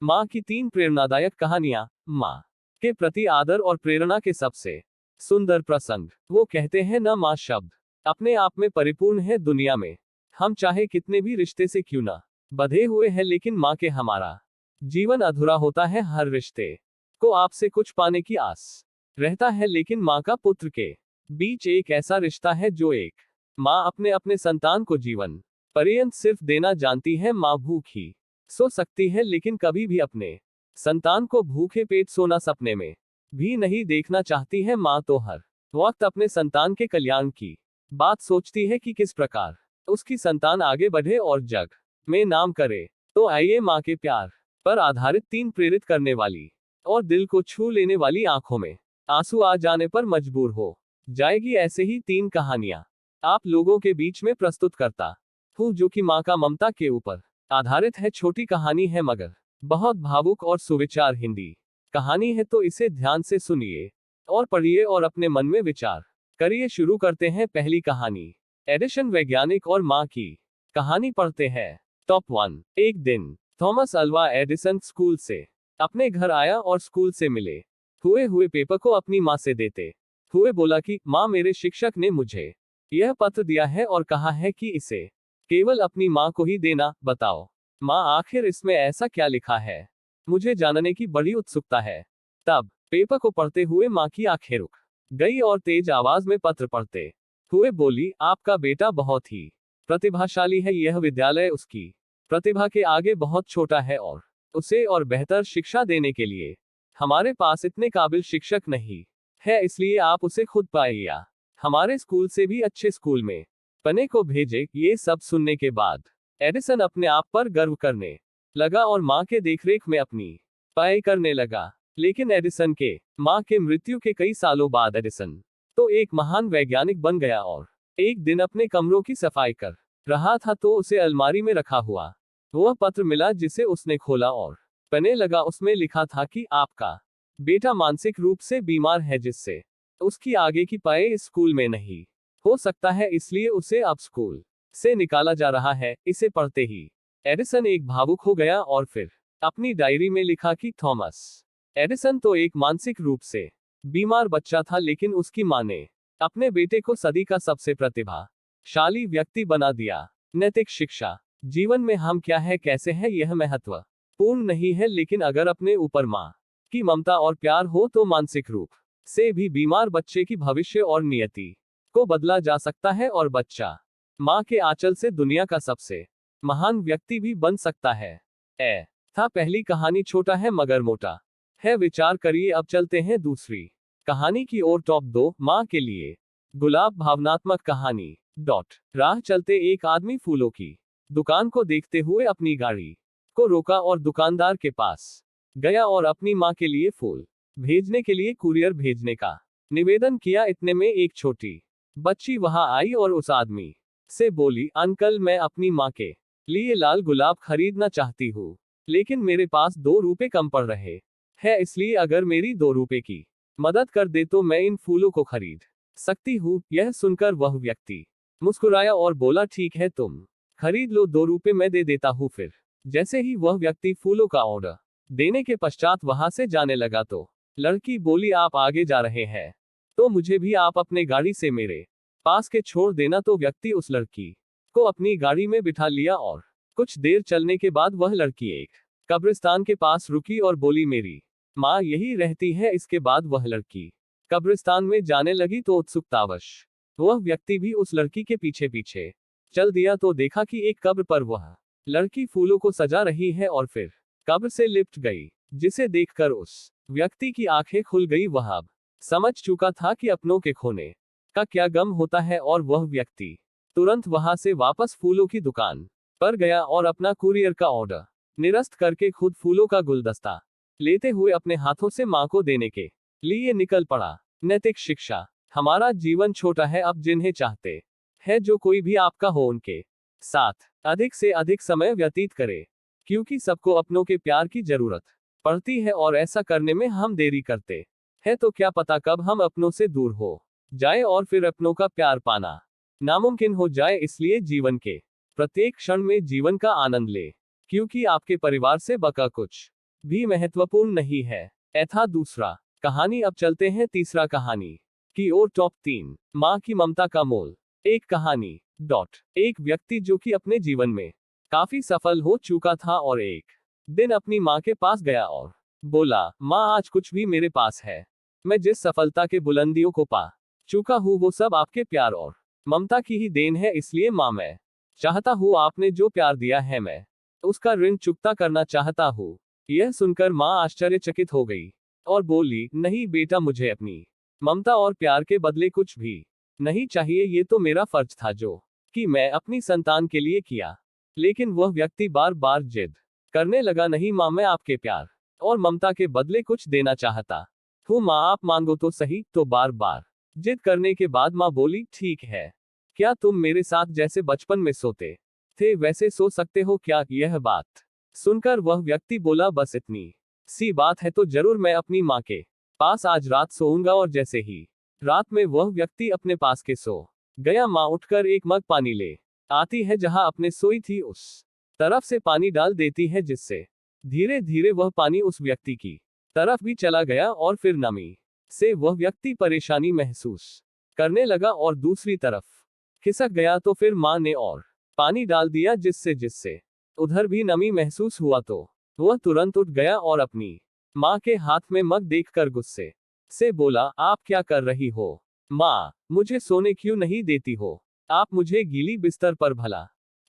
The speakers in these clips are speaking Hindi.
माँ की 3 प्रेरणादायक कहानियां। माँ के प्रति आदर और प्रेरणा के सबसे सुंदर प्रसंग। वो कहते हैं न, माँ शब्द अपने आप में परिपूर्ण है दुनिया में। हम चाहे कितने भी रिश्ते से क्यों ना बंधे हुए हैं, लेकिन माँ के हमारा जीवन अधूरा होता है। हर रिश्ते को आपसे कुछ पाने की आस रहता है, लेकिन माँ का पुत्र के बीच एक ऐसा रिश्ता है जो एक माँ अपने अपने संतान को जीवन पर्यंत सिर्फ देना जानती है। माँ भूखी सो सकती है, लेकिन कभी भी अपने संतान को भूखे पेट सोना सपने में भी नहीं देखना चाहती है। माँ तो हर वक्त अपने संतान के कल्याण की बात सोचती है कि किस प्रकार उसकी संतान आगे बढ़े और जग में नाम करे। तो आइए माँ के प्यार पर आधारित 3 प्रेरित करने वाली और दिल को छू लेने वाली, आंखों में आंसू आ जाने पर मजबूर हो जाएगी, ऐसे ही 3 कहानियां आप लोगों के बीच में प्रस्तुत करता हूँ, जो कि माँ का ममता के ऊपर आधारित है। छोटी कहानी है मगर बहुत भावुक और सुविचार हिंदी कहानी है, तो इसे ध्यान से सुनिए और पढ़िए और अपने मन में विचार करिए। शुरू करते हैं पहली कहानी, एडिसन वैज्ञानिक और माँ की कहानी। पढ़ते हैं। टॉप 1। एक दिन थॉमस अल्वा एडिसन स्कूल से अपने घर आया और स्कूल से मिले हुए पेपर को अपनी माँ से देते हुए बोला कि माँ, मेरे शिक्षक ने मुझे यह पत्र दिया है और कहा है कि इसे केवल अपनी माँ को ही देना। बताओ माँ, आखिर इसमें ऐसा क्या लिखा है? मुझे जानने की बड़ी उत्सुकता है। तब पेपर को पढ़ते हुए माँ की आंखें रुक गई और तेज आवाज में पत्र पढ़ते हुए बोली, आपका बेटा बहुत ही प्रतिभाशाली है। यह विद्यालय उसकी प्रतिभा के आगे बहुत छोटा है और उसे और बेहतर शिक्षा देने के लिए हमारे पास इतने काबिल शिक्षक नहीं है, इसलिए आप उसे खुद पाइए या हमारे स्कूल से भी अच्छे स्कूल में पने को भेजे। ये सब सुनने के बाद एडिसन अपने आप पर गर्व करने लगा और माँ के देखरेख में अपनी पढ़ाई करने लगा। लेकिन एडिसन के माँ के मृत्यु के कई सालों बाद एडिसन तो एक महान वैज्ञानिक बन गया और एक दिन अपने कमरों की सफाई कर रहा था तो उसे अलमारी में रखा हुआ वह पत्र मिला, जिसे उसने खोला और पढ़ने लगा। उसमें लिखा था कि आपका बेटा मानसिक रूप से बीमार है, जिससे उसकी आगे की पढ़ाई इस स्कूल में नहीं हो सकता है, इसलिए उसे अब स्कूल से निकाला जा रहा है। इसे पढ़ते ही एडिसन एक भावुक हो गया और फिर अपनी डायरी में लिखा कि थॉमस एडिसन तो एक मानसिक रूप से बीमार बच्चा था, लेकिन उसकी माँ ने अपने बेटे को सदी का सबसे प्रतिभाशाली व्यक्ति बना दिया। नैतिक शिक्षा। जीवन में हम क्या है, कैसे है, यह महत्वपूर्ण नहीं है, लेकिन अगर अपने ऊपर माँ की ममता और प्यार हो तो मानसिक रूप से भी बीमार बच्चे की भविष्य और नियति को बदला जा सकता है और बच्चा माँ के आंचल से दुनिया का सबसे महान व्यक्ति भी बन सकता है। था पहली कहानी, छोटा है मगर मोटा है। विचार करिए। अब चलते हैं दूसरी कहानी की ओर। टॉप 2, माँ के लिए गुलाब। भावनात्मक कहानी। राह चलते एक आदमी फूलों की दुकान को देखते हुए अपनी गाड़ी को रोका और दुकानदार के पास गया और अपनी माँ के लिए फूल भेजने के लिए कुरियर भेजने का निवेदन किया। इतने में एक छोटी बच्ची वहां आई और उस आदमी से बोली, अंकल, मैं अपनी माँ के लिए लाल गुलाब खरीदना चाहती हूँ, लेकिन मेरे पास 2 रुपए कम पड़ रहे हैं, इसलिए अगर मेरी 2 रुपए की मदद कर दे तो मैं इन फूलों को खरीद सकती हूँ। यह सुनकर वह व्यक्ति मुस्कुराया और बोला, ठीक है, तुम खरीद लो, 2 रुपए मैं दे देता हूँ। फिर जैसे ही वह व्यक्ति फूलों का ऑर्डर देने के पश्चात वहां से जाने लगा तो लड़की बोली, आप आगे जा रहे हैं तो मुझे भी आप अपने गाड़ी से मेरे पास के छोड़ देना। तो व्यक्ति उस लड़की को अपनी गाड़ी में बिठा लिया और कुछ देर चलने के बाद वह लड़की एक कब्रिस्तान के पास रुकी और बोली, मेरी माँ यही रहती है। इसके बाद वह लड़की कब्रिस्तान में जाने लगी तो उत्सुकतावश वह व्यक्ति भी उस लड़की के पीछे पीछे चल दिया तो देखा कि एक कब्र पर वह लड़की फूलों को सजा रही है और फिर कब्र से लिपट गई, जिसे देखकर उस व्यक्ति की आंखें खुल गई। वह अब समझ चुका था कि अपनों के खोने का क्या गम होता है और वह व्यक्ति तुरंत वहां से वापस फूलों की दुकान पर गया और अपना कुरियर का ऑर्डर निरस्त करके खुद फूलों का गुलदस्ता लेते हुए अपने हाथों से मां को देने के लिए निकल पड़ा। नैतिक शिक्षा। हमारा जीवन छोटा है, अब जिन्हें चाहते हैं जो कोई भी आपका हो उनके साथ अधिक से अधिक समय व्यतीत करे, क्योंकि सबको अपनों के प्यार की जरूरत पड़ती है और ऐसा करने में हम देरी करते हैं तो क्या पता कब हम अपनों से दूर हो जाए और फिर अपनों का प्यार पाना नामुमकिन हो जाए। इसलिए जीवन के प्रत्येक क्षण में जीवन का आनंद ले, क्योंकि आपके परिवार से बका कुछ भी महत्वपूर्ण नहीं है। ऐथा दूसरा। कहानी। अब चलते हैं तीसरा कहानी की ओर। टॉप 3 माँ की ममता का मोल। एक कहानी। एक व्यक्ति जो कि अपने जीवन में काफी सफल हो चुका था और एक दिन अपनी माँ के पास गया और बोला, माँ आज कुछ भी मेरे पास है, मैं जिस सफलता के बुलंदियों को पा चुका हूँ वो सब आपके प्यार और ममता की ही देन है। इसलिए माँ मैं चाहता हूँ आपने जो प्यार दिया है मैं उसका ऋण चुकता करना चाहता हूँ। यह सुनकर माँ आश्चर्यचकित हो गई और बोली, नहीं बेटा, मुझे अपनी ममता और प्यार के बदले कुछ भी नहीं चाहिए। ये तो मेरा फर्ज था जो कि मैं अपनी संतान के लिए किया। लेकिन वह व्यक्ति बार बार जिद करने लगा, नहीं माँ, मैं आपके प्यार और ममता के बदले कुछ देना चाहता हूँ। माँ आप मांगो तो सही। तो बार बार जिद करने के बाद माँ बोली, ठीक है, क्या तुम मेरे साथ जैसे बचपन में सोते थे वैसे सो सकते हो क्या? यह बात सुनकर वह व्यक्ति बोला, बस इतनी सी बात है तो जरूर मैं अपनी माँ के पास आज रात सोऊंगा। और जैसे ही रात में वह व्यक्ति अपने पास के सो गया, माँ उठकर एक मग पानी ले आती है, जहां अपने सोई थी उस तरफ से पानी डाल देती है, जिससे धीरे धीरे वह पानी उस व्यक्ति की तरफ भी चला गया और फिर नमी से वह व्यक्ति परेशानी महसूस करने लगा और दूसरी तरफ खिसक गया। तो फिर माँ ने और पानी डाल दिया, जिससे उधर भी नमी महसूस हुआ। तो वह तुरंत उठ गया और अपनी माँ के हाथ में मग देखकर गुस्से से बोला, आप क्या कर रही हो? माँ, मुझे सोने क्यों नहीं देती हो? आप मुझे गीली बिस्तर पर भला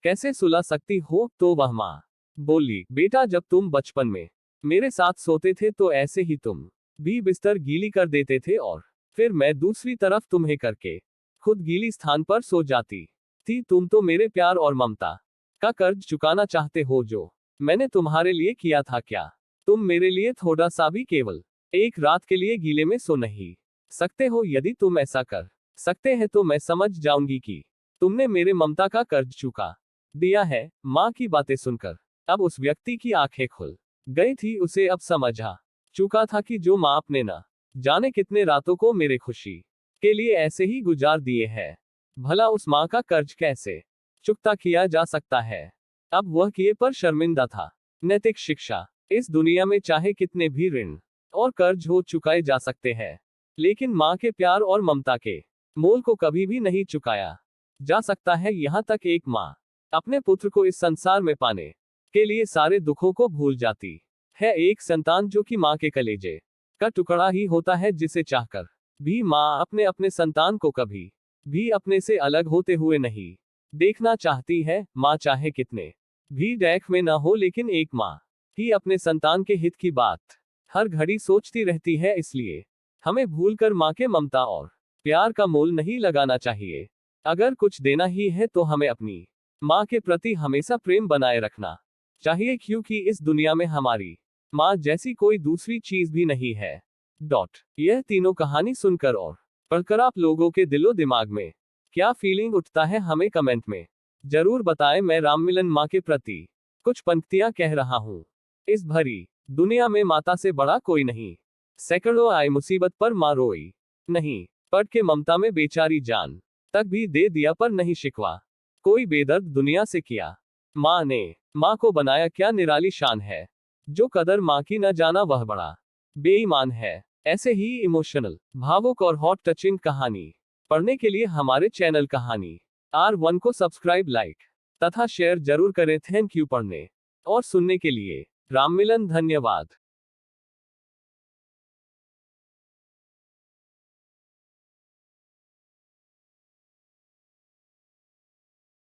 कैसे सुला सकती हो? तो वह माँ बोली, बेटा, जब तुम बचपन में मेरे साथ सोते थे तो ऐसे ही तुम भी बिस्तर गीली कर देते थे और फिर मैं दूसरी तरफ तुम्हें करके खुद गीली स्थान पर सो जाती थी। तुम तो मेरे प्यार और ममता का कर्ज चुकाना चाहते हो जो मैंने तुम्हारे लिए किया था। क्या तुम मेरे लिए थोड़ा सा भी केवल एक रात के लिए गीले में सो नहीं सकते हो? यदि तुम ऐसा कर सकते हैं तो मैं समझ जाऊंगी कि तुमने मेरे ममता का कर्ज चुका दिया है। माँ की बातें सुनकर अब उस व्यक्ति की आंखें खुल गई थी। उसे अब समझ आ चुका था कि जो माँ अपने न जाने कितने रातों को मेरे खुशी के लिए ऐसे ही गुजार दिए हैं, भला उस माँ का कर्ज कैसे चुकता किया जा सकता है? अब वह किए पर शर्मिंदा था। नैतिक शिक्षा। इस दुनिया में चाहे कितने भी ऋण और कर्ज हो चुकाए जा सकते हैं, लेकिन माँ के प्यार और ममता के मोल को कभी भी नहीं चुकाया जा सकता है। यहाँ तक एक माँ अपने पुत्र को इस संसार में पाने के लिए सारे दुखों को भूल जाती है। एक संतान जो कि माँ के कलेजे का टुकड़ा ही होता है, जिसे चाहकर भी माँ अपने अपने संतान को कभी भी अपने से अलग होते हुए नहीं देखना चाहती है। माँ चाहे कितने भी डैख में ना हो, लेकिन एक माँ ही अपने संतान के हित की बात हर घड़ी सोचती रहती है। इसलिए हमें भूलकर माँ के ममता और प्यार का मोल नहीं लगाना चाहिए। अगर कुछ देना ही है तो हमें अपनी माँ के प्रति हमेशा प्रेम बनाए रखना चाहिए, क्योंकि इस दुनिया में हमारी माँ जैसी कोई दूसरी चीज भी नहीं है। यह तीनों कहानी सुनकर और पढ़कर आप लोगों के दिलो दिमाग में क्या फीलिंग उठता है, हमें कमेंट में जरूर बताएं। मैं राममिलन माँ के प्रति कुछ पंक्तियां कह रहा हूँ। इस भरी दुनिया में माता से बड़ा कोई नहीं, सैकड़ों आए मुसीबत पर माँ रोई नहीं, पढ़ के ममता में बेचारी जान तक भी दे दिया पर नहीं शिकवा कोई बेदर्द दुनिया से किया। माँ ने माँ को बनाया, क्या निराली शान है, जो कदर माँ की न जाना वह बड़ा बेईमान है। ऐसे ही इमोशनल, भावुक और हॉट टचिंग कहानी पढ़ने के लिए हमारे चैनल कहानी R1 को सब्सक्राइब, लाइक तथा शेयर जरूर करें। थैंक यू पढ़ने और सुनने के लिए। राममिलन, धन्यवाद।